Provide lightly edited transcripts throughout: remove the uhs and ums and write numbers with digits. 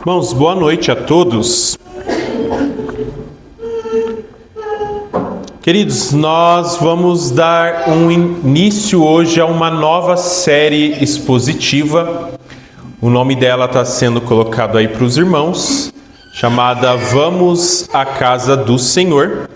Irmãos, boa noite a todos. Queridos, nós vamos dar um início hoje a uma nova série expositiva. O nome dela está sendo colocado aí para os irmãos, chamada Vamos à Casa do Senhor.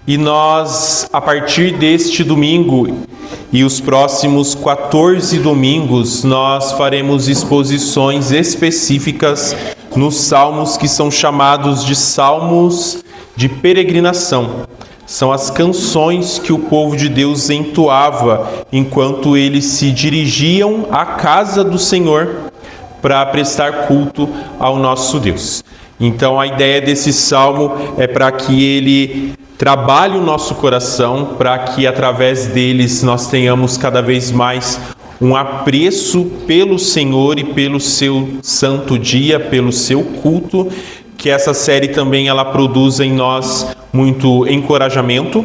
E nós, a partir deste domingo e os próximos 14 domingos, nós faremos exposições específicas nos salmos que são chamados de salmos de peregrinação. São as canções que o povo de Deus entoava enquanto eles se dirigiam à casa do Senhor para prestar culto ao nosso Deus. Então a ideia desse salmo é para que ele trabalhe o nosso coração, para que através deles nós tenhamos cada vez mais um apreço pelo Senhor e pelo seu santo dia, pelo seu culto, que essa série também ela produza em nós muito encorajamento,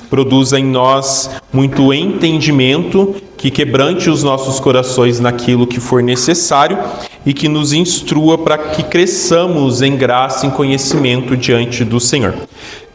produza em nós muito entendimento, que quebrante os nossos corações naquilo que for necessário e que nos instrua para que cresçamos em graça e em conhecimento diante do Senhor.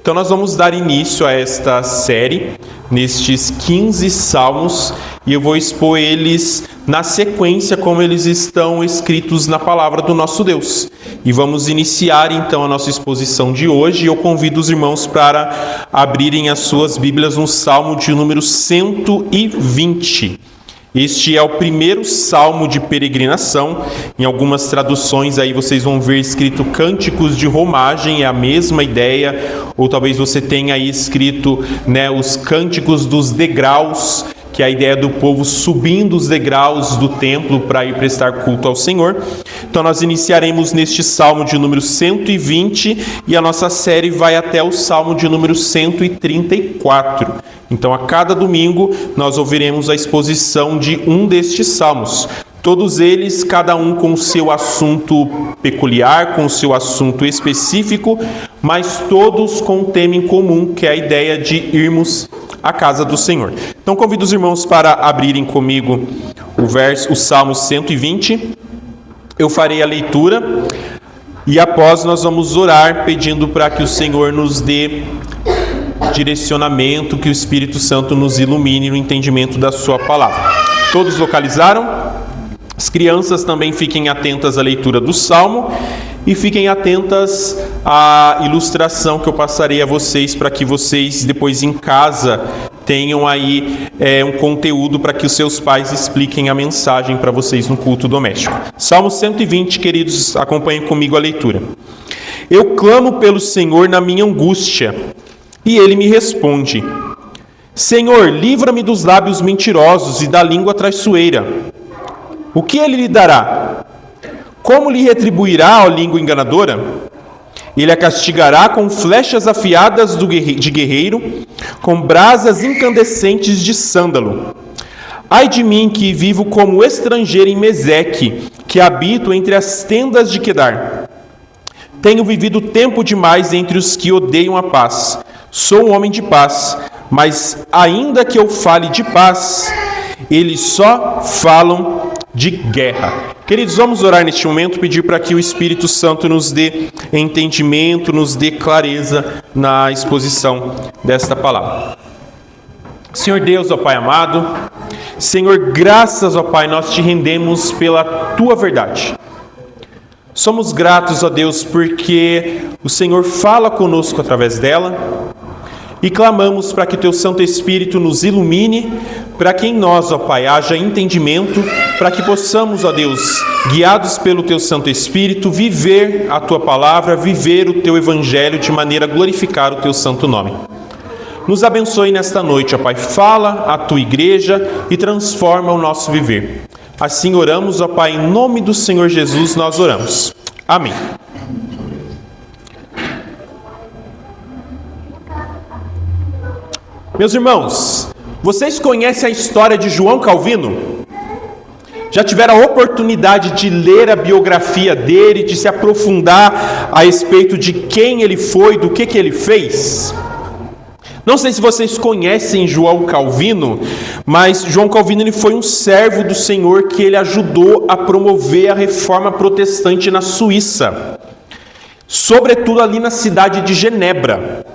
Então nós vamos dar início a esta série, nestes 15 salmos, e eu vou expor eles na sequência como eles estão escritos na palavra do nosso Deus. E vamos iniciar então a nossa exposição de hoje, e eu convido os irmãos para abrirem as suas Bíblias no salmo de número 120. Este é o primeiro salmo de peregrinação. Em algumas traduções aí vocês vão ver escrito cânticos de romagem, é a mesma ideia, ou talvez você tenha aí escrito, os cânticos dos degraus, que é a ideia do povo subindo os degraus do templo para ir prestar culto ao Senhor. Então nós iniciaremos neste salmo de número 120 e a nossa série vai até o salmo de número 134. Então a cada domingo nós ouviremos a exposição de um destes salmos. Todos eles, cada um com o seu assunto peculiar, com o seu assunto específico, mas todos com um tema em comum, que é a ideia de irmos à casa do Senhor. Então convido os irmãos para abrirem comigo o Salmo 120. Eu farei a leitura e após nós vamos orar pedindo para que o Senhor nos dê direcionamento, que o Espírito Santo nos ilumine no entendimento da sua palavra. Todos localizaram? As crianças também fiquem atentas à leitura do Salmo e fiquem atentas à ilustração que eu passarei a vocês para que vocês depois em casa tenham aí um conteúdo para que os seus pais expliquem a mensagem para vocês no culto doméstico. Salmo 120, queridos, acompanhem comigo a leitura. Eu clamo pelo Senhor na minha angústia, e Ele me responde. Senhor, livra-me dos lábios mentirosos e da língua traiçoeira. O que Ele lhe dará? Como lhe retribuirá a língua enganadora? Ele a castigará com flechas afiadas de guerreiro, com brasas incandescentes de sândalo. Ai de mim que vivo como estrangeiro em Meseque, que habito entre as tendas de Quedar. Tenho vivido tempo demais entre os que odeiam a paz. Sou um homem de paz, mas ainda que eu fale de paz, eles só falam de guerra. Queridos, vamos orar neste momento, pedir para que o Espírito Santo nos dê entendimento, nos dê clareza na exposição desta palavra. Senhor Deus, ó Pai amado, Senhor, graças, ó Pai, nós te rendemos pela Tua verdade. Somos gratos, ó Deus, porque o Senhor fala conosco através dela e clamamos para que Teu Santo Espírito nos ilumine, para que em nós, ó Pai, haja entendimento, para que possamos, ó Deus, guiados pelo Teu Santo Espírito, viver a Tua palavra, viver o Teu Evangelho de maneira a glorificar o Teu santo nome. Nos abençoe nesta noite, ó Pai, fala à Tua igreja e transforma o nosso viver. Assim oramos, ó Pai, em nome do Senhor Jesus nós oramos. Amém. Meus irmãos, vocês conhecem a história de João Calvino? Já tiveram a oportunidade de ler a biografia dele, de se aprofundar a respeito de quem ele foi, do que ele fez? Não sei se vocês conhecem João Calvino, mas João Calvino ele foi um servo do Senhor que ele ajudou a promover a reforma protestante na Suíça, sobretudo ali na cidade de Genebra.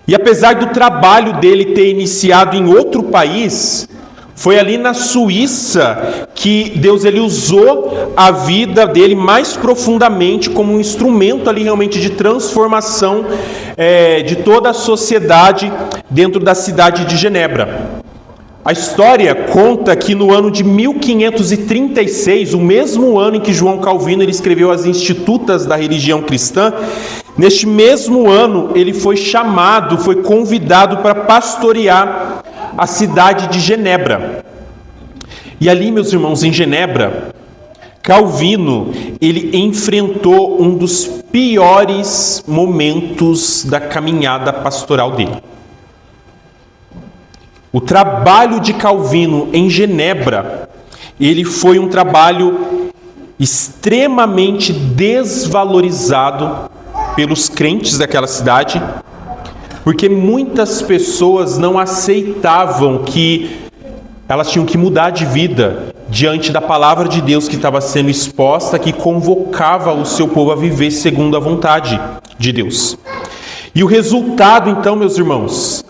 E apesar do trabalho dele ter iniciado em outro país, foi ali na Suíça que Deus ele usou a vida dele mais profundamente como um instrumento ali realmente de transformação de toda a sociedade dentro da cidade de Genebra. A história conta que no ano de 1536, o mesmo ano em que João Calvino ele escreveu as Institutas da religião cristã, neste mesmo ano ele foi chamado, foi convidado para pastorear a cidade de Genebra. E ali, meus irmãos, em Genebra, Calvino, ele enfrentou um dos piores momentos da caminhada pastoral dele. O trabalho de Calvino em Genebra, ele foi um trabalho extremamente desvalorizado pelos crentes daquela cidade, porque muitas pessoas não aceitavam que elas tinham que mudar de vida diante da palavra de Deus que estava sendo exposta, que convocava o seu povo a viver segundo a vontade de Deus. E o resultado, então, meus irmãos,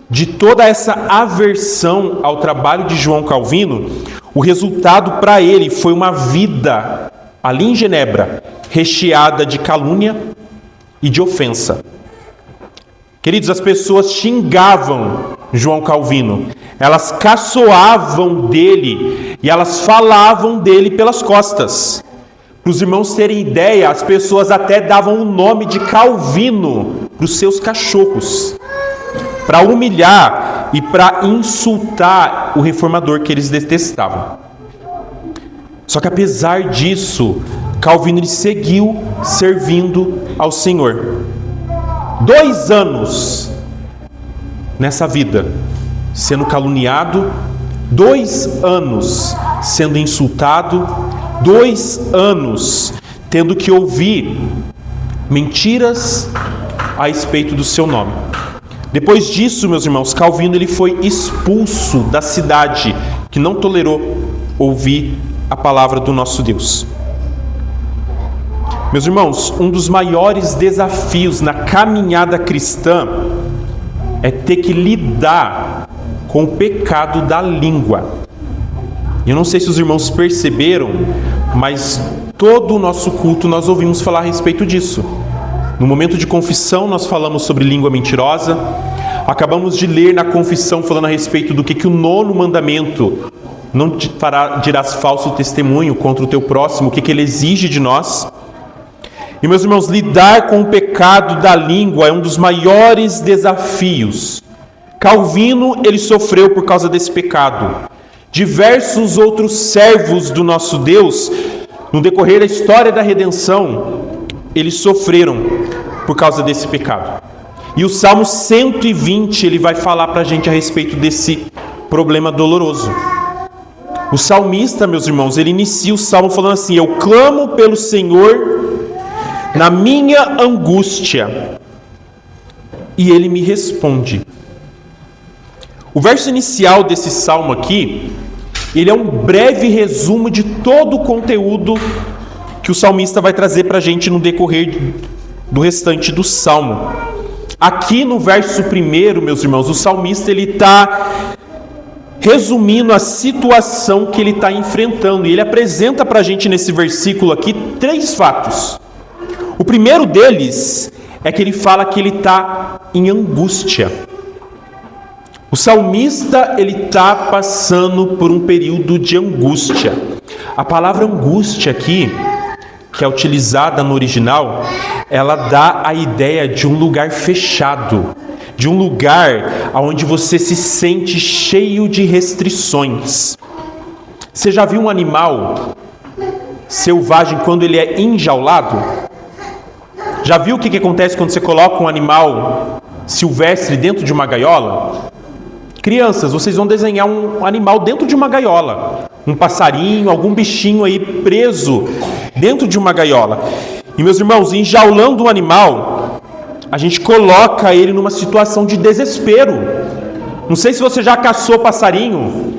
de toda essa aversão ao trabalho de João Calvino, o resultado para ele foi uma vida ali em Genebra, recheada de calúnia e de ofensa. Queridos, as pessoas xingavam João Calvino, elas caçoavam dele e elas falavam dele pelas costas. Para os irmãos terem ideia, as pessoas até davam o nome de Calvino para os seus cachorros, para humilhar e para insultar o reformador que eles detestavam. Só que apesar disso, Calvino ele seguiu servindo ao Senhor. 2 anos nessa vida, sendo caluniado, 2 anos sendo insultado, 2 anos tendo que ouvir mentiras a respeito do seu nome. Depois disso, meus irmãos, Calvino ele foi expulso da cidade, que não tolerou ouvir a palavra do nosso Deus. Meus irmãos, um dos maiores desafios na caminhada cristã é ter que lidar com o pecado da língua. Eu não sei se os irmãos perceberam, mas todo o nosso culto nós ouvimos falar a respeito disso. No momento de confissão nós falamos sobre língua mentirosa. Acabamos de ler na confissão falando a respeito do que o 9º mandamento, não dirás falso testemunho contra o teu próximo, o que ele exige de nós. E meus irmãos, lidar com o pecado da língua é um dos maiores desafios. Calvino, ele sofreu por causa desse pecado. Diversos outros servos do nosso Deus, no decorrer da história da redenção, eles sofreram por causa desse pecado. E o Salmo 120, ele vai falar para a gente a respeito desse problema doloroso. O salmista, meus irmãos, ele inicia o salmo falando assim: eu clamo pelo Senhor na minha angústia, e ele me responde. O verso inicial desse salmo aqui, ele é um breve resumo de todo o conteúdo que o salmista vai trazer para a gente no decorrer do restante do salmo. Aqui no verso 1, meus irmãos, o salmista ele está resumindo a situação que ele está enfrentando, e ele apresenta para a gente nesse versículo aqui 3 fatos. O primeiro deles é que ele fala que ele está em angústia. O salmista ele está passando por um período de angústia. A palavra angústia aqui, que é utilizada no original, ela dá a ideia de um lugar fechado, de um lugar onde você se sente cheio de restrições. Você já viu um animal selvagem quando ele é enjaulado? Já viu o que acontece quando você coloca um animal silvestre dentro de uma gaiola? Crianças, vocês vão desenhar um animal dentro de uma gaiola. Um passarinho, algum bichinho aí preso dentro de uma gaiola. E meus irmãos, enjaulando um animal, a gente coloca ele numa situação de desespero. Não sei se você já caçou passarinho,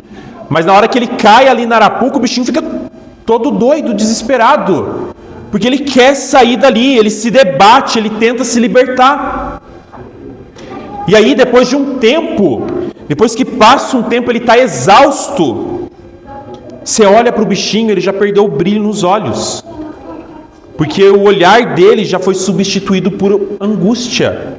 mas na hora que ele cai ali na arapuca, o bichinho fica todo doido, desesperado, porque ele quer sair dali, ele se debate, ele tenta se libertar. E aí, depois de um tempo, depois que passa um tempo, ele está exausto. Você olha para o bichinho, ele já perdeu o brilho nos olhos, porque o olhar dele já foi substituído por angústia.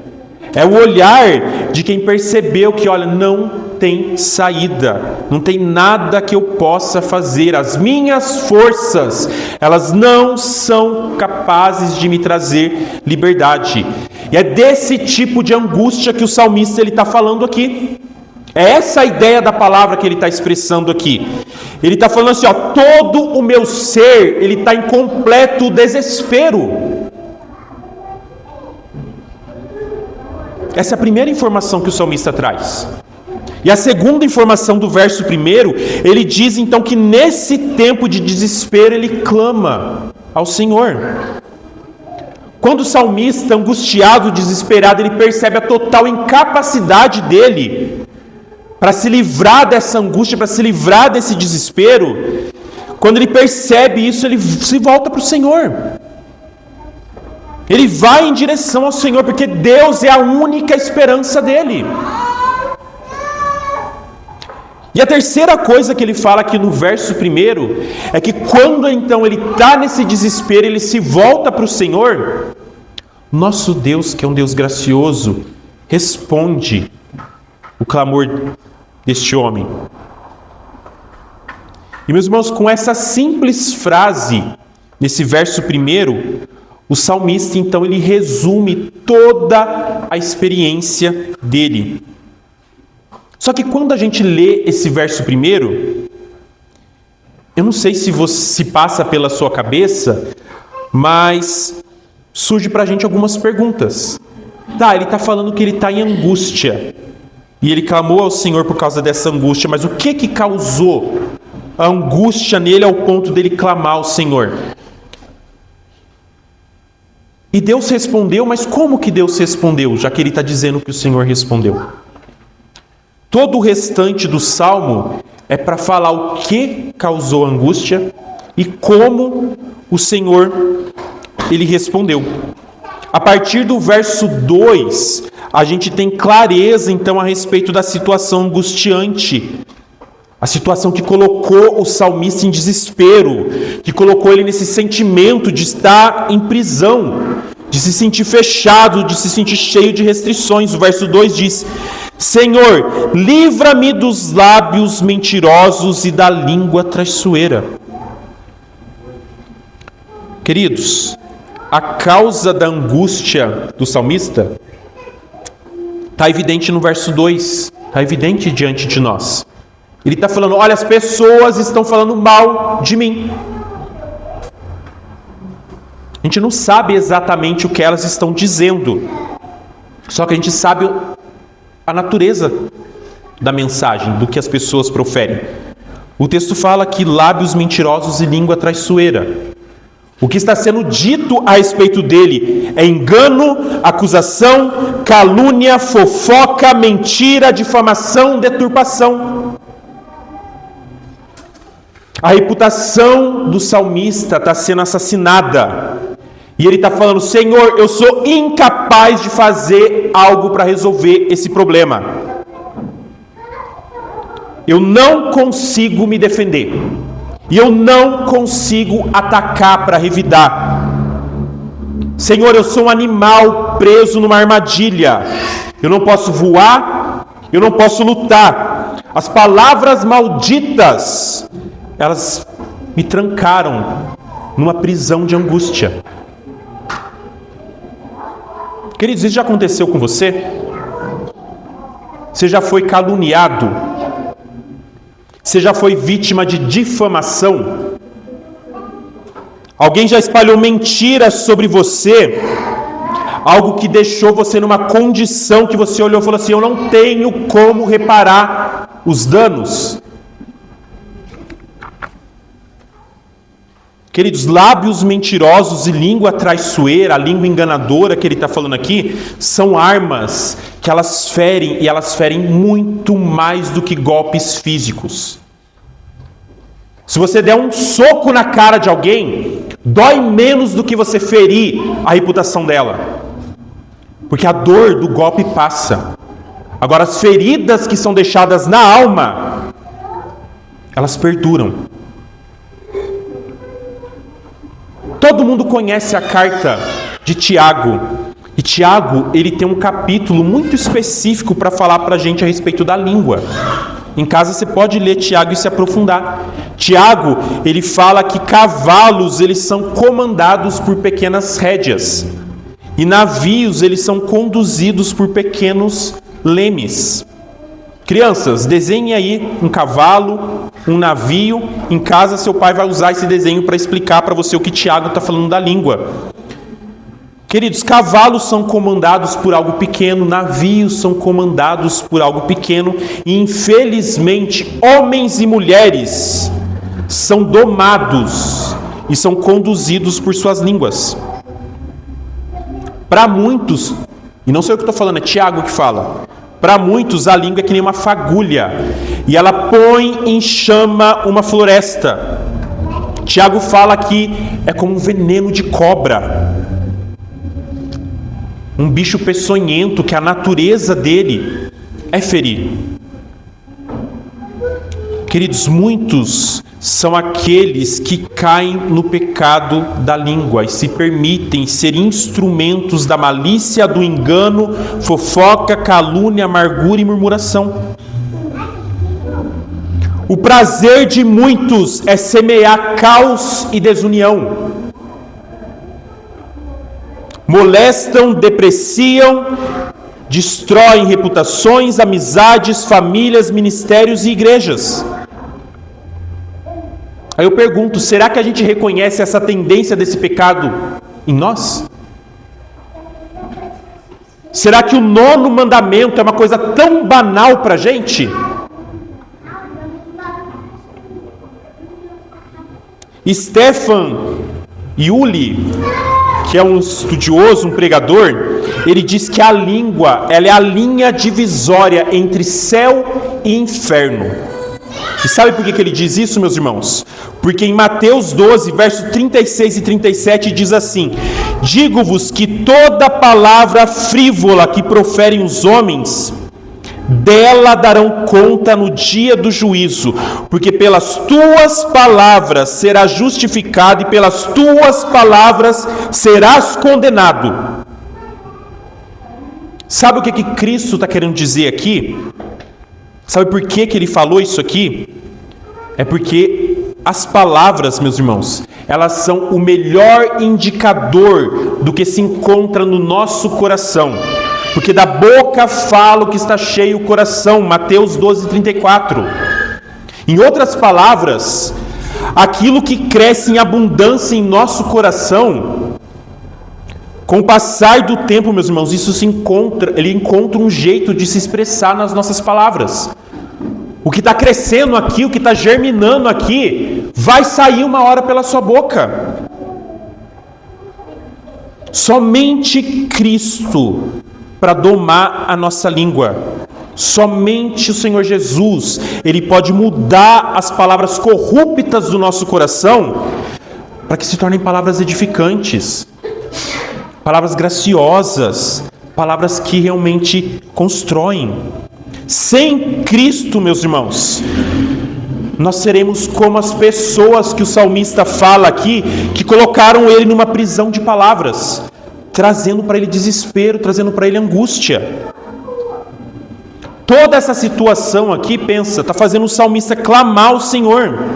É o olhar de quem percebeu que, olha, não tem saída, não tem nada que eu possa fazer, as minhas forças, elas não são capazes de me trazer liberdade. E é desse tipo de angústia que o salmista está falando aqui. É essa a ideia da palavra que ele está expressando aqui. Ele está falando assim, ó, todo o meu ser, ele está em completo desespero. Essa é a primeira informação que o salmista traz. E a segunda informação do verso 1, ele diz então que nesse tempo de desespero ele clama ao Senhor. Quando o salmista, angustiado, desesperado, ele percebe a total incapacidade dele para se livrar dessa angústia, para se livrar desse desespero, quando ele percebe isso, ele se volta para o Senhor. Ele vai em direção ao Senhor, porque Deus é a única esperança dele. E a terceira coisa que ele fala aqui no verso 1 é que quando então ele está nesse desespero, ele se volta para o Senhor, nosso Deus, que é um Deus gracioso, responde o clamor deste homem. E meus irmãos, com essa simples frase, nesse verso 1, o salmista, então, ele resume toda a experiência dele. Só que quando a gente lê esse verso 1, eu não sei se passa pela sua cabeça, mas surge para a gente algumas perguntas. Tá, ele está falando que ele está em angústia, e ele clamou ao Senhor por causa dessa angústia, mas o que causou a angústia nele ao ponto dele clamar ao Senhor? E Deus respondeu, mas como que Deus respondeu, já que ele está dizendo que o Senhor respondeu? Todo o restante do Salmo é para falar o que causou a angústia e como o Senhor, ele respondeu. A partir do verso 2, a gente tem clareza, então, a respeito da situação angustiante. A situação que colocou o salmista em desespero, que colocou ele nesse sentimento de estar em prisão, de se sentir fechado, de se sentir cheio de restrições. O verso 2 diz: Senhor, livra-me dos lábios mentirosos e da língua traiçoeira. Queridos, a causa da angústia do salmista está evidente no verso 2, está evidente diante de nós. Ele está falando, olha, as pessoas estão falando mal de mim. A gente não sabe exatamente o que elas estão dizendo, só que a gente sabe a natureza da mensagem, do que as pessoas proferem. O texto fala que lábios mentirosos e língua traiçoeira. O que está sendo dito a respeito dele é engano, acusação, calúnia, fofoca, mentira, difamação, deturpação. A reputação do salmista está sendo assassinada. E ele está falando, Senhor, eu sou incapaz de fazer algo para resolver esse problema. Eu não consigo me defender. E eu não consigo atacar para revidar. Senhor, eu sou um animal preso numa armadilha. Eu não posso voar, eu não posso lutar. As palavras malditas, elas me trancaram numa prisão de angústia. Queridos, isso já aconteceu com você? Você já foi caluniado? Você já foi vítima de difamação? Alguém já espalhou mentiras sobre você? Algo que deixou você numa condição que você olhou e falou assim, eu não tenho como reparar os danos. Queridos, lábios mentirosos e língua traiçoeira, a língua enganadora que ele está falando aqui, são armas que elas ferem, e elas ferem muito mais do que golpes físicos. Se você der um soco na cara de alguém, dói menos do que você ferir a reputação dela. Porque a dor do golpe passa. Agora, as feridas que são deixadas na alma, elas perduram. Todo mundo conhece a carta de Tiago. E Tiago, ele tem um capítulo muito específico para falar para a gente a respeito da língua. Em casa você pode ler Tiago e se aprofundar. Tiago, ele fala que cavalos, eles são comandados por pequenas rédeas. E navios, eles são conduzidos por pequenos lemes. Crianças, desenhem aí um cavalo, um navio. Em casa, seu pai vai usar esse desenho para explicar para você o que Tiago está falando da língua. Queridos, cavalos são comandados por algo pequeno, navios são comandados por algo pequeno, e infelizmente, homens e mulheres são domados e são conduzidos por suas línguas. Para muitos, e não sei o que estou falando, é Tiago que fala, para muitos a língua é que nem uma fagulha, e ela põe em chama uma floresta. Tiago fala que é como um veneno de cobra, um bicho peçonhento que a natureza dele é ferir. Queridos, muitos são aqueles que caem no pecado da língua e se permitem ser instrumentos da malícia, do engano, fofoca, calúnia, amargura e murmuração. O prazer de muitos é semear caos e desunião. Molestam, depreciam, destroem reputações, amizades, famílias, ministérios e igrejas. Aí eu pergunto, será que a gente reconhece essa tendência desse pecado em nós? Será que o 9º mandamento é uma coisa tão banal para a gente? Stefan Yuli, que é um estudioso, um pregador, ele diz que a língua, ela é a linha divisória entre céu e inferno. E sabe por que ele diz isso, meus irmãos? Porque em Mateus 12, versos 36 e 37 diz assim: digo-vos que toda palavra frívola que proferem os homens, dela darão conta no dia do juízo, porque pelas tuas palavras serás justificado e pelas tuas palavras serás condenado. Sabe o que Cristo está querendo dizer aqui? Sabe por que ele falou isso aqui? É porque as palavras, meus irmãos, elas são o melhor indicador do que se encontra no nosso coração. Porque da boca fala o que está cheio o coração, Mateus 12, 34. Em outras palavras, aquilo que cresce em abundância em nosso coração, com o passar do tempo, meus irmãos, ele encontra um jeito de se expressar nas nossas palavras. O que está crescendo aqui, o que está germinando aqui, vai sair uma hora pela sua boca. Somente Cristo para domar a nossa língua. Somente o Senhor Jesus, Ele pode mudar as palavras corruptas do nosso coração para que se tornem palavras edificantes, palavras graciosas, palavras que realmente constroem. Sem Cristo, meus irmãos, nós seremos como as pessoas que o salmista fala aqui, que colocaram ele numa prisão de palavras, trazendo para ele desespero, trazendo para ele angústia. Toda essa situação aqui, está fazendo o salmista clamar ao Senhor.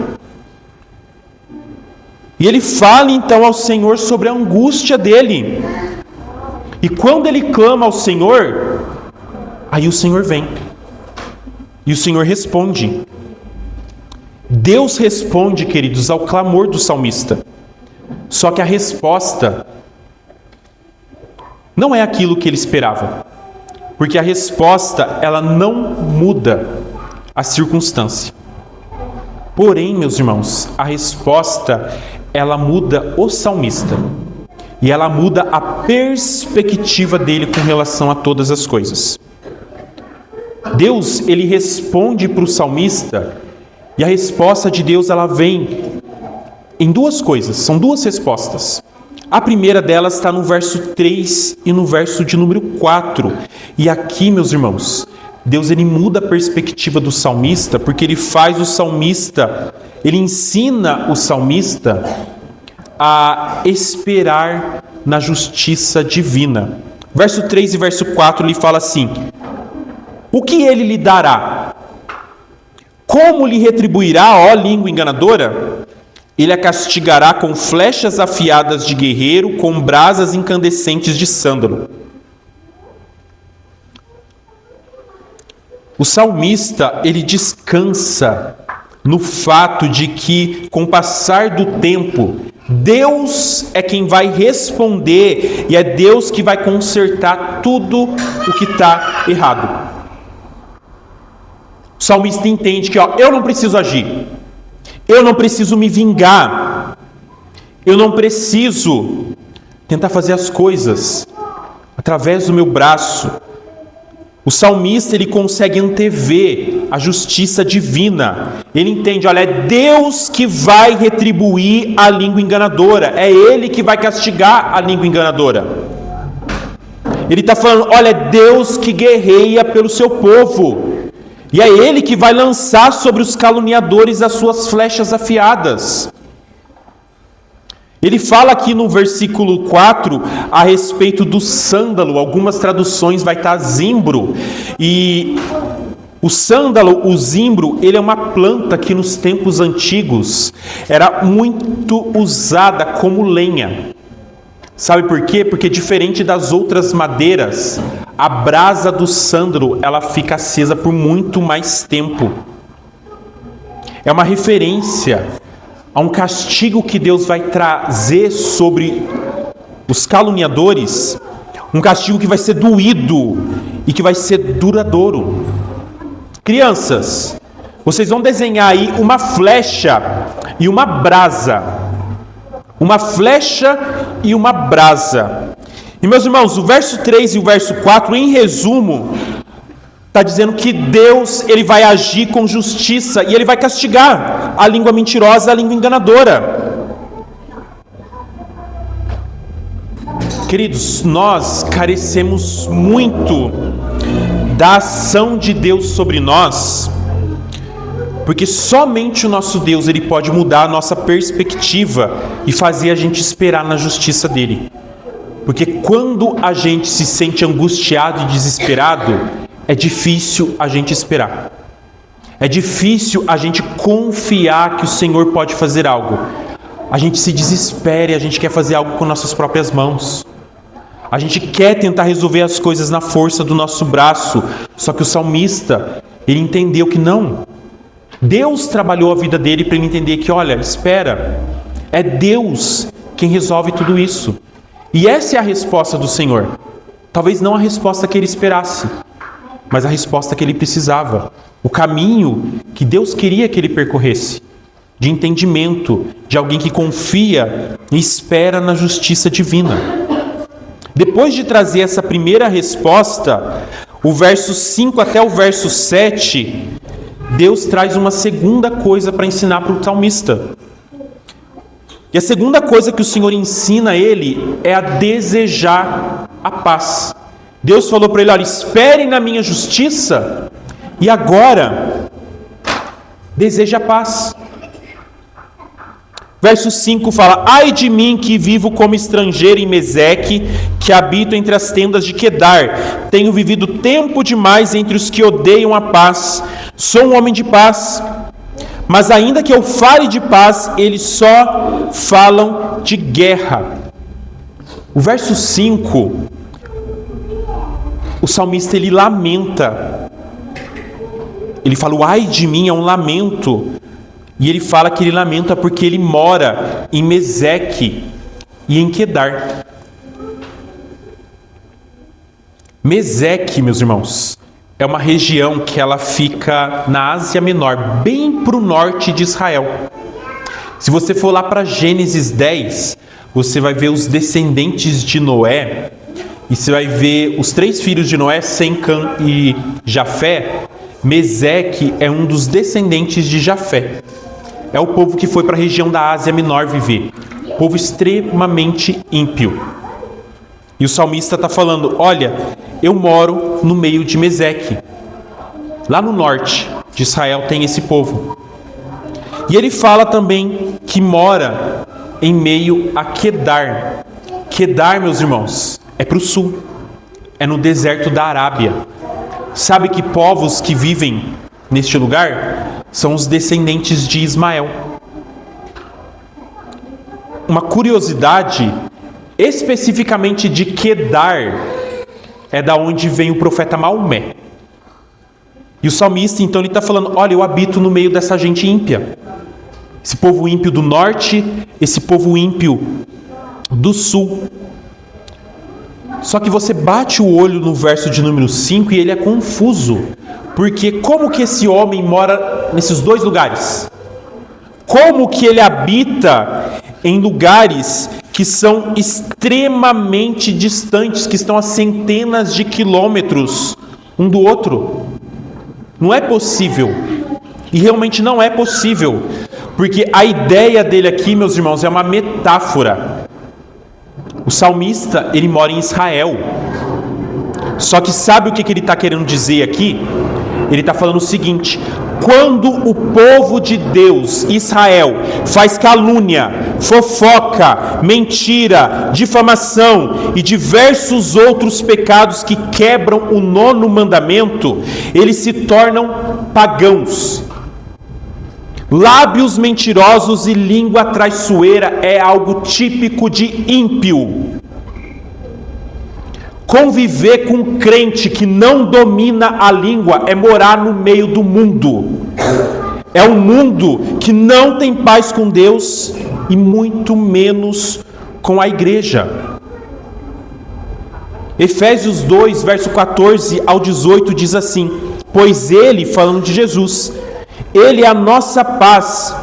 E ele fala então ao Senhor sobre a angústia dele. E quando ele clama ao Senhor, aí o Senhor vem. E o Senhor responde. Deus responde, queridos, ao clamor do salmista. Só que a resposta não é aquilo que ele esperava. Porque a resposta, ela não muda a circunstância. Porém, meus irmãos, a resposta, ela muda o salmista. E ela muda a perspectiva dele com relação a todas as coisas. Deus, ele responde para o salmista, e a resposta de Deus, ela vem em duas coisas, são duas respostas. A primeira delas está no verso 3 e no verso de número 4. E aqui, meus irmãos, Deus, ele muda a perspectiva do salmista, porque ele faz o salmista, ele ensina o salmista a esperar na justiça divina. Verso 3 e verso 4, ele fala assim: o que ele lhe dará? Como lhe retribuirá, ó língua enganadora? Ele a castigará com flechas afiadas de guerreiro, com brasas incandescentes de sândalo. O salmista, ele descansa no fato de que, com o passar do tempo, Deus é quem vai responder e é Deus que vai consertar tudo o que está errado. O salmista entende que eu não preciso agir, eu não preciso me vingar, eu não preciso tentar fazer as coisas através do meu braço. O salmista, ele consegue antever a justiça divina. Ele entende, é Deus que vai retribuir a língua enganadora. É Ele que vai castigar a língua enganadora. Ele está falando, é Deus que guerreia pelo seu povo. E é Ele que vai lançar sobre os caluniadores as suas flechas afiadas. Ele fala aqui no versículo 4 a respeito do sândalo. Algumas traduções vai estar zimbro. E o sândalo, o zimbro, ele é uma planta que nos tempos antigos era muito usada como lenha. Sabe por quê? Porque diferente das outras madeiras, a brasa do sândalo, ela fica acesa por muito mais tempo. É uma referência a um castigo que Deus vai trazer sobre os caluniadores, um castigo que vai ser doído e que vai ser duradouro. Crianças, vocês vão desenhar aí uma flecha e uma brasa. Uma flecha e uma brasa. E meus irmãos, o verso 3 e o verso 4, em resumo, está dizendo que Deus, ele vai agir com justiça e ele vai castigar a língua mentirosa, a língua enganadora. Queridos, nós carecemos muito da ação de Deus sobre nós, porque somente o nosso Deus, ele pode mudar a nossa perspectiva e fazer a gente esperar na justiça dele. Porque quando a gente se sente angustiado e desesperado, é difícil a gente esperar. É difícil a gente confiar que o Senhor pode fazer algo. A gente se desespera e a gente quer fazer algo com nossas próprias mãos. A gente quer tentar resolver as coisas na força do nosso braço. Só que o salmista, ele entendeu que não. Deus trabalhou a vida dele para ele entender que, espera, é Deus quem resolve tudo isso. E essa é a resposta do Senhor. Talvez não a resposta que ele esperasse, mas a resposta que ele precisava. O caminho que Deus queria que ele percorresse, de entendimento, de alguém que confia e espera na justiça divina. Depois de trazer essa primeira resposta, o verso 5 até o verso 7, Deus traz uma segunda coisa para ensinar para o salmista. E a segunda coisa que o Senhor ensina a ele é a desejar a paz. Deus falou para ele, espere na minha justiça e agora deseja a paz. Verso 5 fala, ai de mim que vivo como estrangeiro em Meseque, que habito entre as tendas de Quedar. Tenho vivido tempo demais entre os que odeiam a paz. Sou um homem de paz, mas ainda que eu fale de paz, eles só falam de guerra. O verso 5, o salmista, ele lamenta. Ele fala, o ai de mim é um lamento. E ele fala que ele lamenta porque ele mora em Meseque e em Quedar. Meseque, meus irmãos, é uma região que ela fica na Ásia Menor, bem para o norte de Israel. Se você for lá para Gênesis 10, você vai ver os descendentes de Noé, e você vai ver os 3 filhos de Noé, Sem, Cã e Jafé. Meseque é um dos descendentes de Jafé. É o povo que foi para a região da Ásia Menor viver. Povo extremamente ímpio. E o salmista está falando, olha, eu moro no meio de Meseque. Lá no norte de Israel tem esse povo. E ele fala também que mora em meio a Quedar. Quedar, meus irmãos, é para o sul. É no deserto da Arábia. Sabe que povos que vivem neste lugar são os descendentes de Ismael. Uma curiosidade, especificamente de Quedar, é da onde vem o profeta Maomé. E o salmista, então, ele está falando, olha, eu habito no meio dessa gente ímpia. Esse povo ímpio do norte, esse povo ímpio do sul. Só que você bate o olho no verso de número 5 e ele é confuso. Porque como que esse homem mora nesses 2 lugares? Como que ele habita em lugares que são extremamente distantes, que estão a centenas de quilômetros um do outro? Não é possível. E realmente não é possível. Porque a ideia dele aqui, meus irmãos, é uma metáfora. O salmista, ele mora em Israel. Só que sabe o que ele está querendo dizer aqui? Ele está falando o seguinte: quando o povo de Deus, Israel, faz calúnia, fofoca, mentira, difamação e diversos outros pecados que quebram o 9º mandamento, eles se tornam pagãos. Lábios mentirosos e língua traiçoeira é algo típico de ímpio. Conviver com um crente que não domina a língua é morar no meio do mundo. É um mundo que não tem paz com Deus e muito menos com a igreja. Efésios 2, verso 14 ao 18 diz assim: pois ele, falando de Jesus, ele é a nossa paz,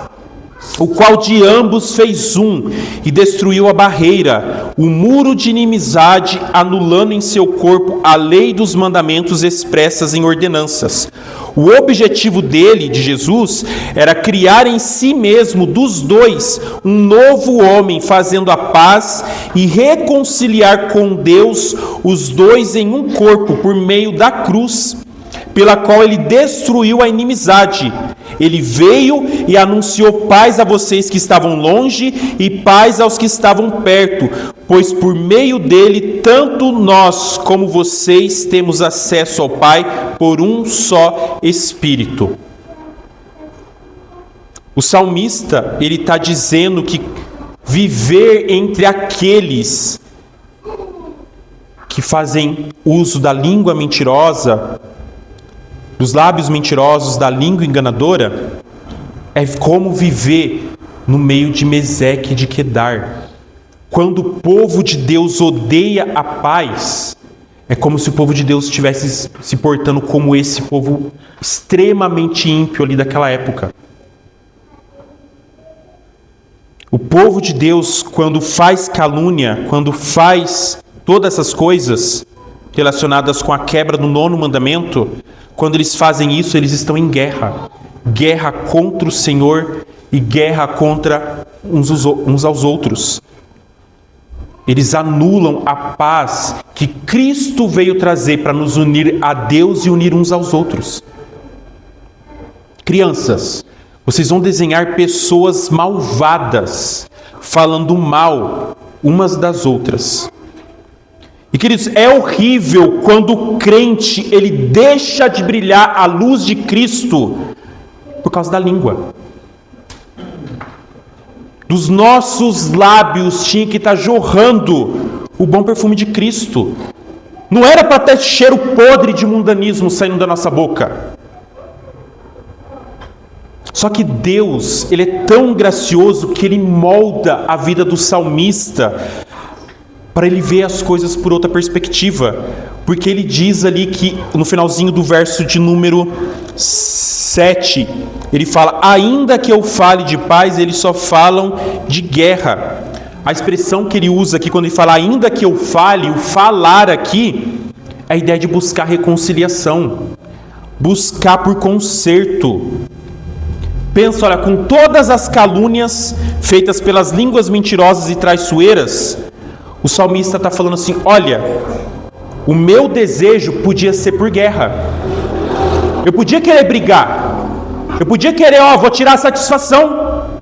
o qual de ambos fez um e destruiu a barreira, o muro de inimizade, anulando em seu corpo a lei dos mandamentos expressas em ordenanças. O objetivo dele, de Jesus, era criar em si mesmo, dos 2, um novo homem, fazendo a paz e reconciliar com Deus os 2 em um corpo, por meio da cruz, pela qual ele destruiu a inimizade. Ele veio e anunciou paz a vocês que estavam longe e paz aos que estavam perto, pois por meio dele, tanto nós como vocês temos acesso ao Pai por um só Espírito. O salmista, ele está dizendo que viver entre aqueles que fazem uso da língua mentirosa, dos lábios mentirosos, da língua enganadora, é como viver no meio de Meseque e de Quedar. Quando o povo de Deus odeia a paz, é como se o povo de Deus estivesse se portando como esse povo extremamente ímpio ali daquela época. O povo de Deus, quando faz calúnia, quando faz todas essas coisas relacionadas com a quebra do 9º mandamento, quando eles fazem isso, eles estão em guerra. Guerra contra o Senhor e guerra contra uns aos outros. Eles anulam a paz que Cristo veio trazer para nos unir a Deus e unir uns aos outros. Crianças, vocês vão desenhar pessoas malvadas, falando mal umas das outras. E queridos, é horrível quando o crente, ele deixa de brilhar a luz de Cristo por causa da língua. Dos nossos lábios tinha que estar jorrando o bom perfume de Cristo. Não era para ter cheiro podre de mundanismo saindo da nossa boca. Só que Deus, ele é tão gracioso que ele molda a vida do salmista para ele ver as coisas por outra perspectiva. porque ele diz ali que no finalzinho do verso de número 7, ele fala: ainda que eu fale de paz, eles só falam de guerra. A expressão que ele usa aqui quando ele fala ainda que eu fale, o falar aqui é a ideia de buscar reconciliação, buscar por conserto. Pensa, olha, com todas as calúnias feitas pelas línguas mentirosas e traiçoeiras, o salmista está falando assim: olha, o meu desejo podia ser por guerra. Eu podia querer brigar. Eu podia querer, vou tirar a satisfação.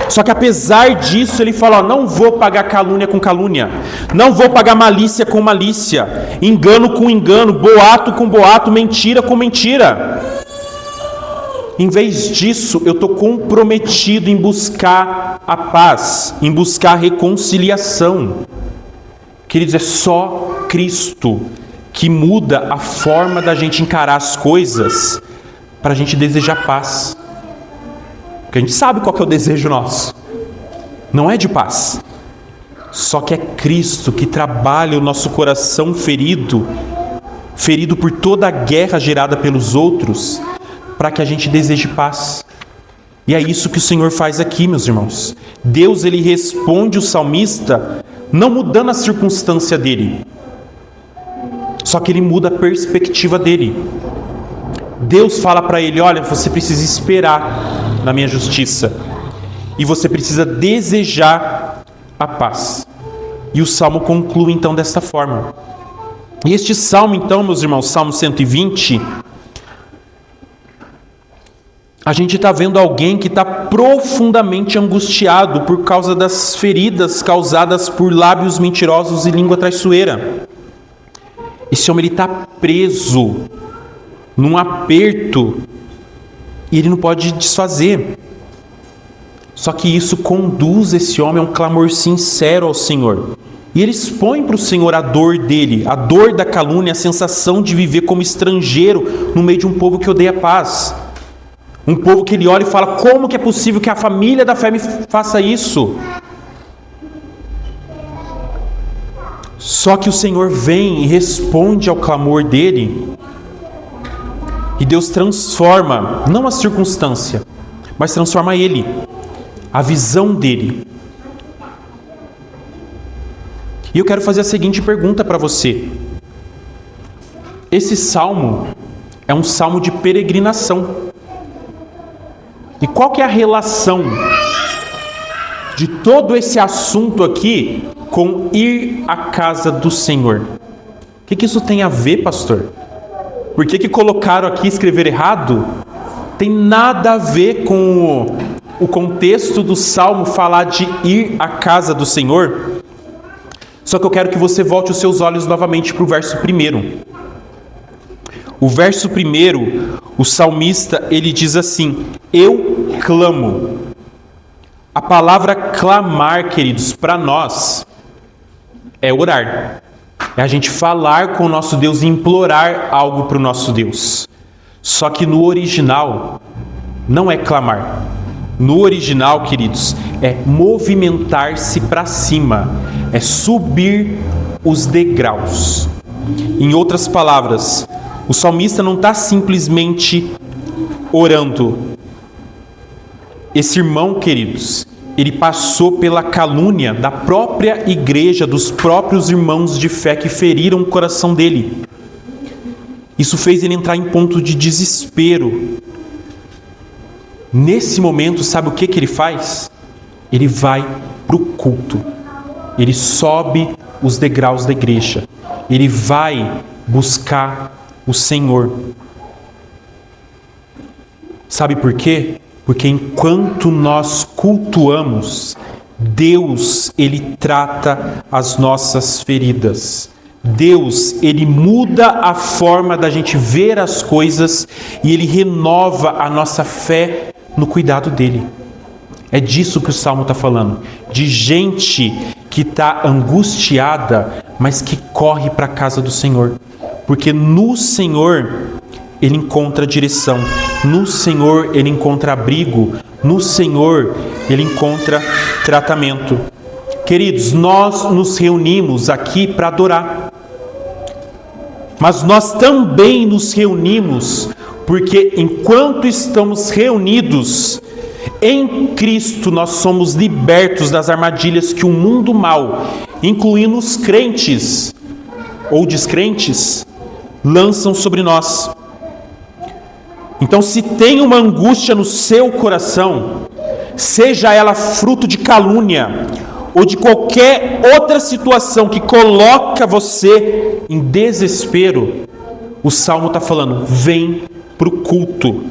Só que apesar disso, ele fala: não vou pagar calúnia com calúnia. Não vou pagar malícia com malícia. Engano com engano. Boato com boato. Mentira com mentira. Em vez disso, eu estou comprometido em buscar a paz, em buscar a reconciliação. Queridos, é só Cristo que muda a forma da gente encarar as coisas para a gente desejar paz. Porque a gente sabe qual que é o desejo nosso. Não é de paz. Só que é Cristo que trabalha o nosso coração ferido por toda a guerra gerada pelos outros, para que a gente deseje paz. E é isso que o Senhor faz aqui, meus irmãos. Deus, ele responde o salmista não mudando a circunstância dele, só que ele muda a perspectiva dele. Deus fala para ele: olha, você precisa esperar na minha justiça e você precisa desejar a paz. E o salmo conclui então desta forma. E este salmo então, meus irmãos, Salmo 120, a gente está vendo alguém que está profundamente angustiado por causa das feridas causadas por lábios mentirosos e língua traiçoeira. Esse homem está preso num aperto e ele não pode desfazer. Só que isso conduz esse homem a um clamor sincero ao Senhor. E ele expõe para o Senhor a dor dele, a dor da calúnia, a sensação de viver como estrangeiro no meio de um povo que odeia a paz. Um povo que ele olha e fala: como que é possível que a família da fé me faça isso? Só que o Senhor vem e responde ao clamor dele. E Deus transforma, não a circunstância, mas transforma ele, a visão dele. E eu quero fazer a seguinte pergunta para você. Esse salmo é um salmo de peregrinação. E qual que é a relação de todo esse assunto aqui com ir à casa do Senhor? O que isso tem a ver, pastor? Por que colocaram aqui, escrever errado? Tem nada a ver com o contexto do salmo falar de ir à casa do Senhor. Só que eu quero que você volte os seus olhos novamente para o verso 1. O verso 1, o salmista, ele diz assim: eu clamo. A palavra clamar, queridos, para nós é orar. É a gente falar com o nosso Deus e implorar algo para o nosso Deus. Só que no original não é clamar. No original, queridos, é movimentar-se para cima, é subir os degraus. Em outras palavras, o salmista não está simplesmente orando. Esse irmão, queridos, ele passou pela calúnia da própria igreja, dos próprios irmãos de fé que feriram o coração dele. Isso fez ele entrar em ponto de desespero. Nesse momento, sabe o que ele faz? Ele vai para o culto. Ele sobe os degraus da igreja. Ele vai buscar o Senhor. Sabe por quê? Porque enquanto nós cultuamos, Deus, ele trata as nossas feridas. Deus, ele muda a forma da gente ver as coisas e ele renova a nossa fé no cuidado dele. É disso que o Salmo está falando. De gente que está angustiada, mas que corre para a casa do Senhor. Porque no Senhor ele encontra direção. No Senhor ele encontra abrigo. No Senhor ele encontra tratamento. Queridos, nós nos reunimos aqui para adorar. mas nós também nos reunimos, porque enquanto estamos reunidos em Cristo, nós somos libertos das armadilhas que o mundo mau, incluindo os crentes ou descrentes, lançam sobre nós. Então, se tem uma angústia no seu coração, seja ela fruto de calúnia ou de qualquer outra situação que coloca você em desespero, o Salmo está falando: vem para o culto.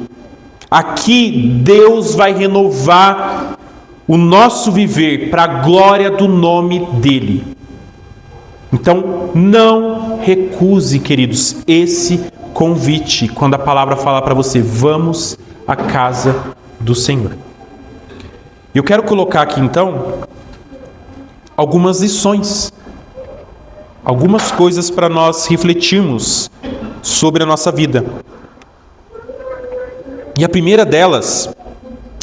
Aqui Deus vai renovar o nosso viver para a glória do nome dEle. Então, não recuse, queridos, esse convite quando a palavra fala para você: vamos à casa do Senhor. Eu quero colocar aqui então algumas lições, algumas coisas para nós refletirmos sobre a nossa vida. E a primeira delas,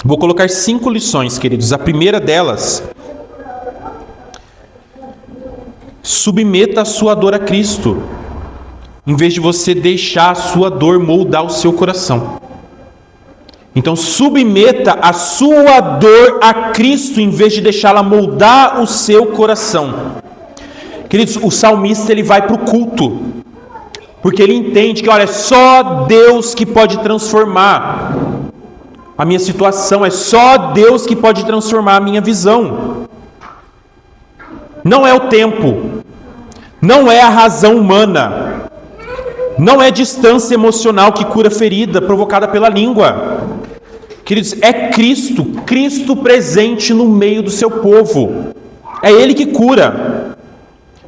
vou colocar 5 lições, queridos. A primeira delas: submeta a sua dor a Cristo, em vez de você deixar a sua dor moldar o seu coração. Então, submeta a sua dor a Cristo, em vez de deixá-la moldar o seu coração. Queridos, o salmista ele vai para o culto, porque ele entende que, olha, é só Deus que pode transformar a minha situação, é só Deus que pode transformar a minha visão. Não é o tempo, não é a razão humana, não é a distância emocional que cura a ferida provocada pela língua. Queridos, é Cristo, Cristo presente no meio do seu povo. É Ele que cura.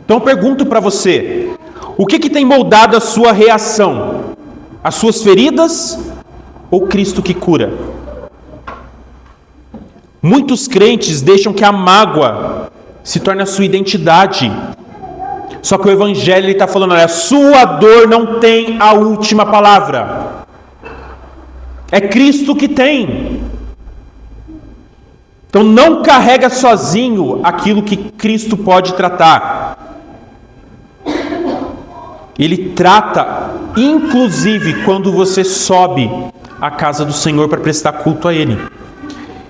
Então eu pergunto para você: o que tem moldado a sua reação? As suas feridas ou Cristo que cura? Muitos crentes deixam que a mágoa se torne a sua identidade. Só que o Evangelho está falando: olha, a sua dor não tem a última palavra. É Cristo que tem. Então não carrega sozinho aquilo que Cristo pode tratar. Ele trata, inclusive, quando você sobe à casa do Senhor para prestar culto a Ele.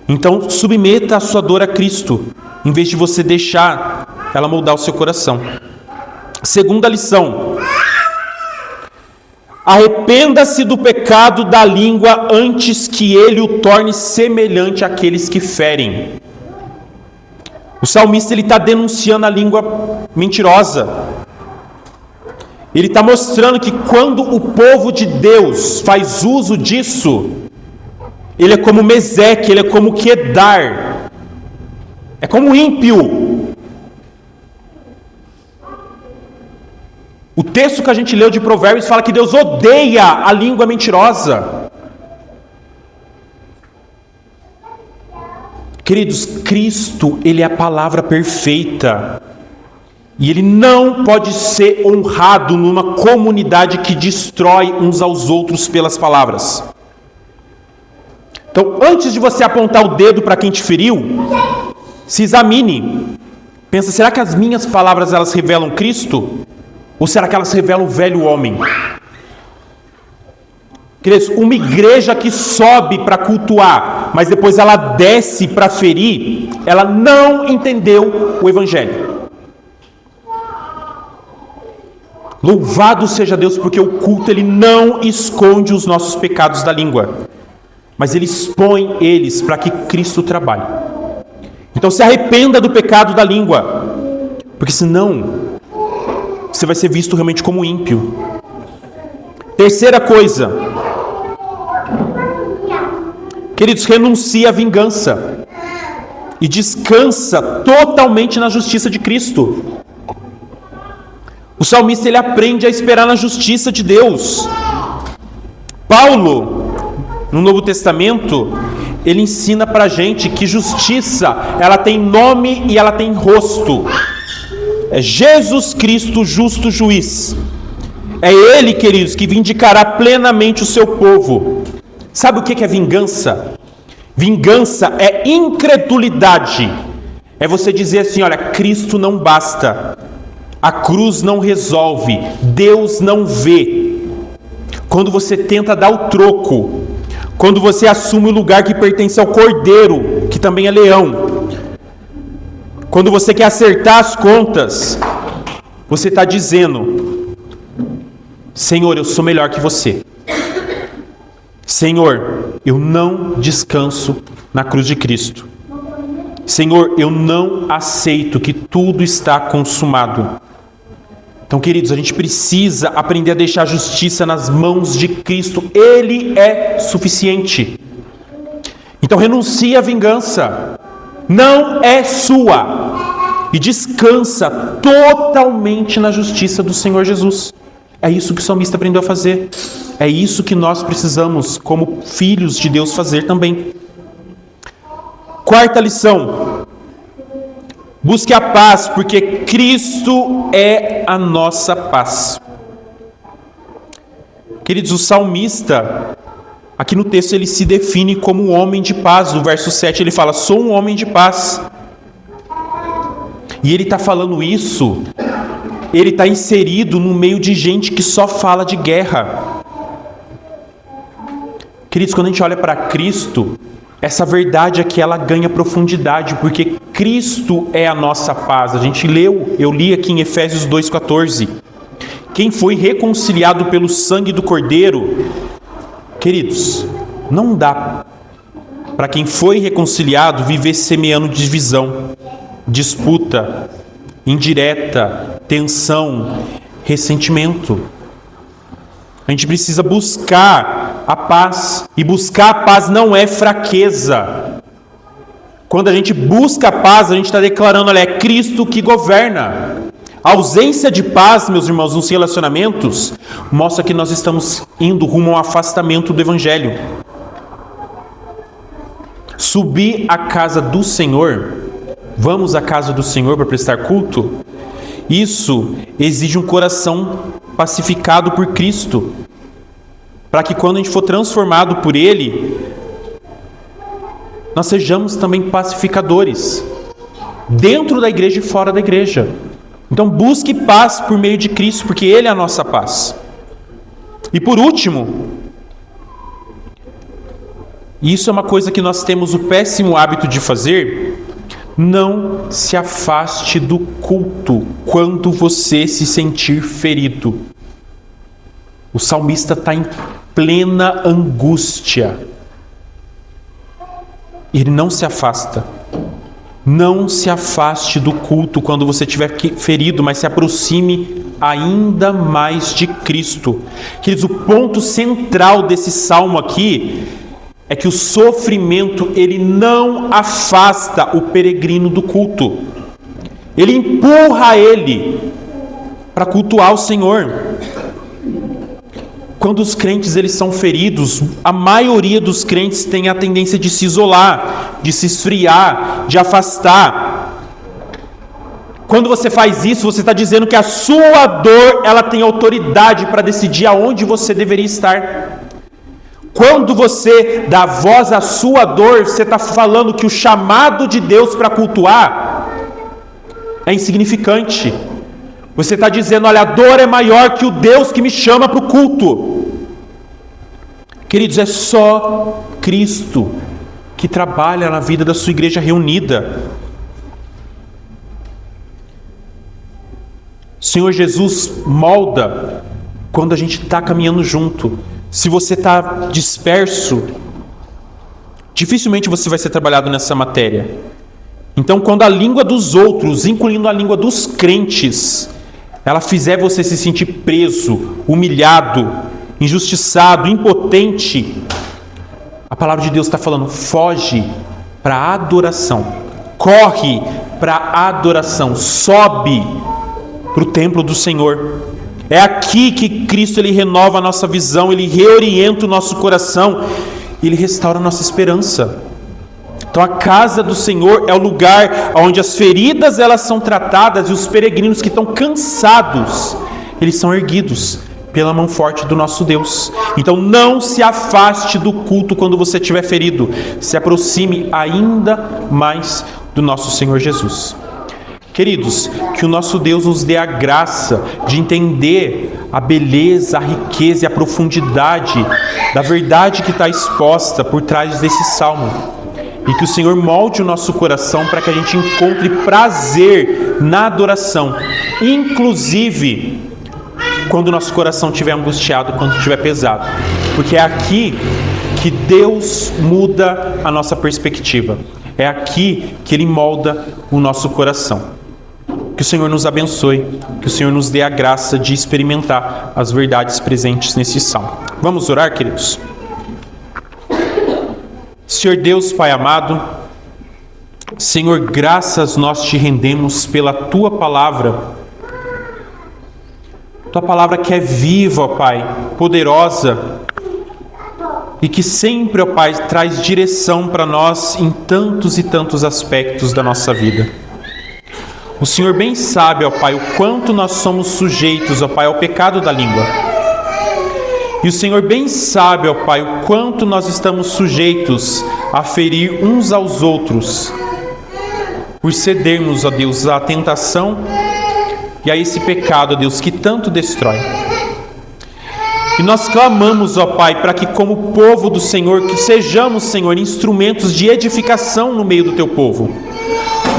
Então submeta a sua dor a Cristo, em vez de você deixar ela moldar o seu coração. Segunda lição: arrependa-se do pecado da língua antes que ele o torne semelhante àqueles que ferem. O salmista está denunciando a língua mentirosa. Ele está mostrando que quando o povo de Deus faz uso disso, ele é como Meseque, ele é como Quedar, é como ímpio. O texto que a gente leu de Provérbios fala que Deus odeia a língua mentirosa. Queridos, Cristo, Ele é a palavra perfeita. E Ele não pode ser honrado numa comunidade que destrói uns aos outros pelas palavras. Então, antes de você apontar o dedo para quem te feriu, se examine. Pensa: será que as minhas palavras elas revelam Cristo? Ou será que elas revelam o velho homem? Queridos, uma igreja que sobe para cultuar, mas depois ela desce para ferir, ela não entendeu o Evangelho. Louvado seja Deus, porque o culto ele não esconde os nossos pecados da língua, mas ele expõe eles para que Cristo trabalhe. Então se arrependa do pecado da língua, porque senão você vai ser visto realmente como ímpio. Terceira coisa, queridos, renuncie à vingança e descansa totalmente na justiça de Cristo. O salmista ele aprende a esperar na justiça de Deus. Paulo, no Novo Testamento, ele ensina para a gente que justiça ela tem nome e ela tem rosto. É Jesus Cristo, justo juiz. É Ele, queridos, que vindicará plenamente o seu povo. Sabe o que é vingança? Vingança é incredulidade. É você dizer assim: olha, Cristo não basta. A cruz não resolve, Deus não vê. Quando você tenta dar o troco, quando você assume o lugar que pertence ao cordeiro, que também é leão, quando você quer acertar as contas, você está dizendo: Senhor, eu sou melhor que você. Senhor, eu não descanso na cruz de Cristo. Senhor, eu não aceito que tudo está consumado. Então, queridos, a gente precisa aprender a deixar a justiça nas mãos de Cristo. Ele é suficiente. Então, renuncie à vingança. Não é sua. E descansa totalmente na justiça do Senhor Jesus. É isso que o salmista aprendeu a fazer. É isso que nós precisamos, como filhos de Deus, fazer também. Quarta lição: busque a paz, porque Cristo é a nossa paz. Queridos, o salmista, aqui no texto, ele se define como um homem de paz. No verso 7 ele fala: sou um homem de paz. E ele está falando isso, ele está inserido no meio de gente que só fala de guerra. Queridos, quando a gente olha para Cristo, essa verdade aqui, ela ganha profundidade, porque Cristo é a nossa paz. A gente eu li aqui em Efésios 2,14. Quem foi reconciliado pelo sangue do Cordeiro, queridos, não dá para quem foi reconciliado viver semeando divisão, disputa, indireta, tensão, ressentimento. A gente precisa buscar a paz, e buscar a paz não é fraqueza. Quando a gente busca a paz, a gente está declarando: olha, é Cristo que governa. A ausência de paz, meus irmãos, nos relacionamentos, mostra que nós estamos indo rumo ao afastamento do Evangelho. Subir à casa do Senhor, vamos à casa do Senhor para prestar culto, isso exige um coração pacificado por Cristo, para que quando a gente for transformado por Ele, nós sejamos também pacificadores, dentro da igreja e fora da igreja. Então busque paz por meio de Cristo, porque Ele é a nossa paz. E por último, e isso é uma coisa que nós temos o péssimo hábito de fazer: não se afaste do culto quando você se sentir ferido. O salmista está em plena angústia. Ele não se afasta. Não se afaste do culto quando você estiver ferido, mas se aproxime ainda mais de Cristo. Queridos, o ponto central desse salmo aqui é que o sofrimento, ele não afasta o peregrino do culto. Ele empurra ele para cultuar o Senhor. Quando os crentes eles são feridos, a maioria dos crentes tem a tendência de se isolar, de se esfriar, de afastar. Quando você faz isso, você está dizendo que a sua dor, ela tem autoridade para decidir aonde você deveria estar. Quando você dá voz à sua dor, você está falando que o chamado de Deus para cultuar é insignificante. Você está dizendo: olha, a dor é maior que o Deus que me chama para o culto. Queridos, é só Cristo que trabalha na vida da sua igreja reunida. O Senhor Jesus molda quando a gente está caminhando junto. Se você está disperso, dificilmente você vai ser trabalhado nessa matéria. Então, quando a língua dos outros, incluindo a língua dos crentes, ela fizer você se sentir preso, humilhado, injustiçado, impotente, a palavra de Deus está falando: foge para a adoração, corre para a adoração, sobe para o templo do Senhor. É aqui que Cristo ele renova a nossa visão, ele reorienta o nosso coração, ele restaura a nossa esperança. Então a casa do Senhor é o lugar onde as feridas elas são tratadas e os peregrinos que estão cansados, eles são erguidos pela mão forte do nosso Deus. Então não se afaste do culto quando você estiver ferido, se aproxime ainda mais do nosso Senhor Jesus. Queridos, que o nosso Deus nos dê a graça de entender a beleza, a riqueza e a profundidade da verdade que está exposta por trás desse salmo. E que o Senhor molde o nosso coração para que a gente encontre prazer na adoração, inclusive quando o nosso coração estiver angustiado, quando estiver pesado. Porque é aqui que Deus muda a nossa perspectiva. É aqui que Ele molda o nosso coração. Que o Senhor nos abençoe, que o Senhor nos dê a graça de experimentar as verdades presentes nesse salmo. Vamos orar, queridos? Senhor Deus, Pai amado, Senhor, graças nós te rendemos pela Tua palavra. Tua palavra que é viva, ó Pai, poderosa, e que sempre, ó Pai, traz direção para nós em tantos e tantos aspectos da nossa vida. O Senhor bem sabe, ó Pai, o quanto nós somos sujeitos, ó Pai, ao pecado da língua. E o Senhor bem sabe, ó Pai, o quanto nós estamos sujeitos a ferir uns aos outros, por cedermos, ó Deus, à tentação e a esse pecado, ó Deus, que tanto destrói. E nós clamamos, ó Pai, para que como povo do Senhor, que sejamos, Senhor, instrumentos de edificação no meio do Teu povo.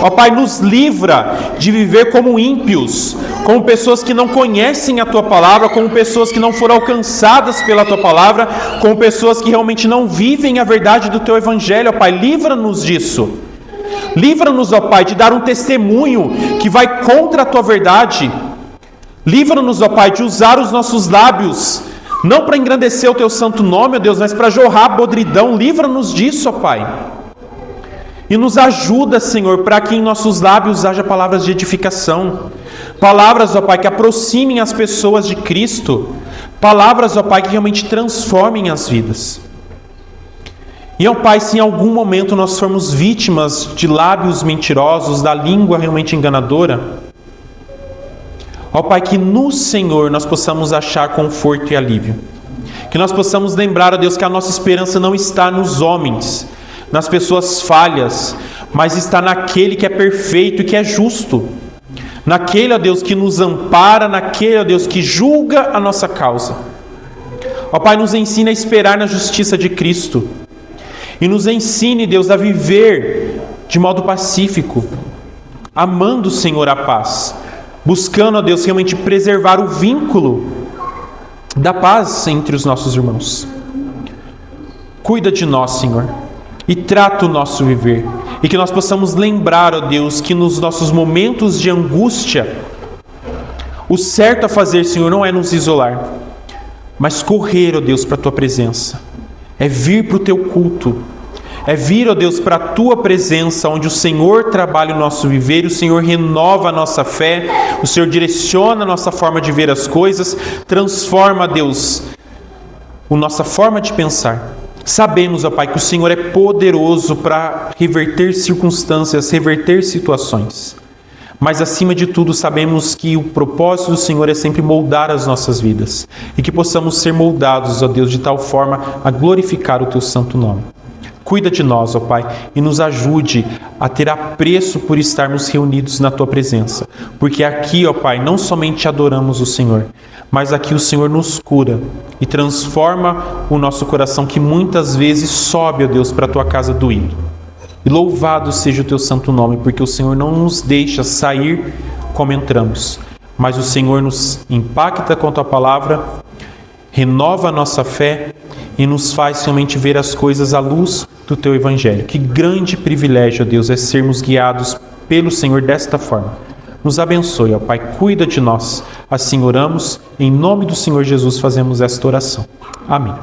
Ó Pai, nos livra de viver como ímpios, como pessoas que não conhecem a Tua palavra, como pessoas que não foram alcançadas pela Tua palavra, como pessoas que realmente não vivem a verdade do Teu Evangelho. Ó Pai, livra-nos disso. Livra-nos, ó Pai, de dar um testemunho que vai contra a Tua verdade. Livra-nos, ó Pai, de usar os nossos lábios, não para engrandecer o Teu santo nome, ó Deus, mas para jorrar podridão. Livra-nos disso, ó Pai. E nos ajuda, Senhor, para que em nossos lábios haja palavras de edificação. Palavras, ó Pai, que aproximem as pessoas de Cristo. Palavras, ó Pai, que realmente transformem as vidas. E, ó Pai, se em algum momento nós formos vítimas de lábios mentirosos, da língua realmente enganadora, ó Pai, que no Senhor nós possamos achar conforto e alívio. Que nós possamos lembrar, ó Deus, que a nossa esperança não está nos homens, nas pessoas falhas, mas está naquele que é perfeito e que é justo. Naquele, ó Deus, que nos ampara, naquele, ó Deus, que julga a nossa causa. Ó Pai, nos ensina a esperar na justiça de Cristo. E nos ensine, Deus, a viver de modo pacífico, amando, Senhor, a paz. Buscando, ó Deus, realmente preservar o vínculo da paz entre os nossos irmãos. Cuida de nós, Senhor, e trata o nosso viver. E que nós possamos lembrar, ó Deus, que nos nossos momentos de angústia, o certo a fazer, Senhor, não é nos isolar, mas correr, ó Deus, para a Tua presença. É vir para o Teu culto. É vir, ó Deus, para a Tua presença, onde o Senhor trabalha o nosso viver, o Senhor renova a nossa fé, o Senhor direciona a nossa forma de ver as coisas, transforma, Deus, a nossa forma de pensar. Sabemos, ó Pai, que o Senhor é poderoso para reverter circunstâncias, reverter situações. Mas, acima de tudo, sabemos que o propósito do Senhor é sempre moldar as nossas vidas. E que possamos ser moldados, ó Deus, de tal forma a glorificar o Teu santo nome. Cuida de nós, ó Pai, e nos ajude a ter apreço por estarmos reunidos na Tua presença. Porque aqui, ó Pai, não somente adoramos o Senhor, mas aqui o Senhor nos cura e transforma o nosso coração, que muitas vezes sobe, ó Deus, para a Tua casa doído. E louvado seja o Teu santo nome, porque o Senhor não nos deixa sair como entramos, mas o Senhor nos impacta com a Tua palavra, renova a nossa fé e nos faz somente ver as coisas à luz do Teu Evangelho. Que grande privilégio, ó Deus, é sermos guiados pelo Senhor desta forma. Nos abençoe, ó Pai, cuida de nós. Assim oramos, em nome do Senhor Jesus fazemos esta oração. Amém.